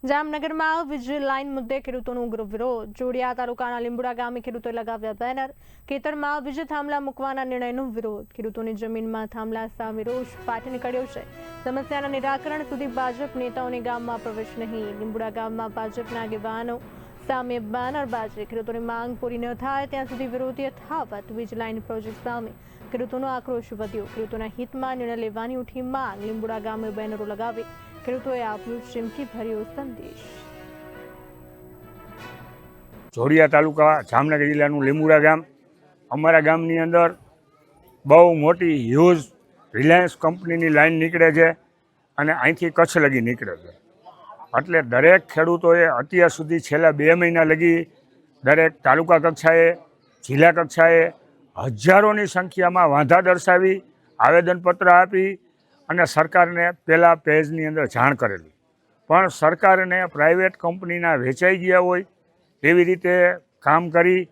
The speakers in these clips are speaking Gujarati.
જામનગરમાં વીજ લાઇન મુદ્દે ખેડૂતોનો ઉગ્ર વિરોધ। જોડિયા તાલુકાના લીંબુડા ગામે ખેડૂતોએ લગાવ્યા બેનર। ખેતરમાં વીજ થાંભલા મૂકવાના નિર્ણયનો વિરોધ। ખેડૂતોની જમીનમાં થાંભલા સામે રોષ ફાટી નીકળ્યો છે। સમસ્યાના નિરાકરણ સુધી ભાજપ નેતાઓને ગામમાં પ્રવેશ નહીં। લીંબુડા ગામમાં ભાજપના આગેવાનો સામે બેનરબાજી। ખેડૂતોની માંગ પૂરી ન થાય ત્યાં સુધી વિરોધ યથાવત। વીજ લાઇન પ્રોજેક્ટ સામે ખેડૂતોનો આક્રોશ વધ્યો। ખેડૂતોના હિતમાં નિર્ણય લેવાની ઉઠી માંગ। લીંબુડા ગામે બેનરો લગાવી ખેડૂતોએ આપ્યો ચીમકીભર્યો સંદેશ। જોડિયા તાલુકા જામનગર જિલ્લાનું લીંબુડા ગામ, અમારા ગામની અંદર બહુ મોટી હ્યુજ રિલાયન્સ કંપનીની લાઈન નીકળે છે અને અહીંથી કચ્છ લગી નીકળે છે। એટલે દરેક ખેડૂતોએ અત્યાર સુધી છેલ્લા 2 મહિના લગી દરેક તાલુકા કક્ષાએ, જિલ્લા કક્ષાએ હજારોની સંખ્યામાં વાંધા દર્શાવી, આવેદનપત્ર આપી અને સરકારને પહેલા પેજની અંદર જાણ કરેલી, પણ સરકારને પ્રાઇવેટ કંપનીના વેચાઈ ગયા હોય એવી રીતે કામ કરી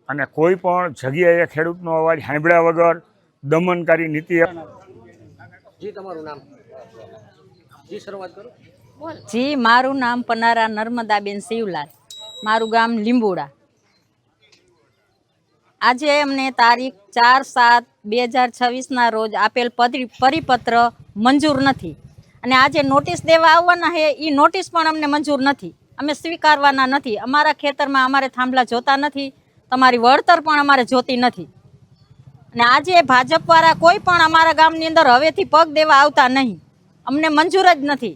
અને કોઈ પણ જગ્યાએ ખેડૂતનો અવાજ સાંભળ્યા વગર દમનકારી નીતિ। જી તમારું નામ? જી શરૂઆત કરો। જી મારું નામ પનારા નર્મદાબેન શિવલાલ, મારું ગામ લીંબુડા। આજે અમને તારીખ 4/7/2026 રોજ આપેલ પરિપત્ર મંજૂર નથી અને આજે નોટિસ દેવા આવવાના છે એ નોટિસ પણ અમને મંજૂર નથી। અમે સ્વીકારવાના નથી। અમારા ખેતરમાં અમારે થાંભલા જોતા નથી, તમારી વળતર પણ અમારે જોતી નથી અને આજે ભાજપવાળા કોઈ પણ અમારા ગામની અંદર હવેથી પગ દેવા આવતા નહીં। અમને મંજૂર જ નથી।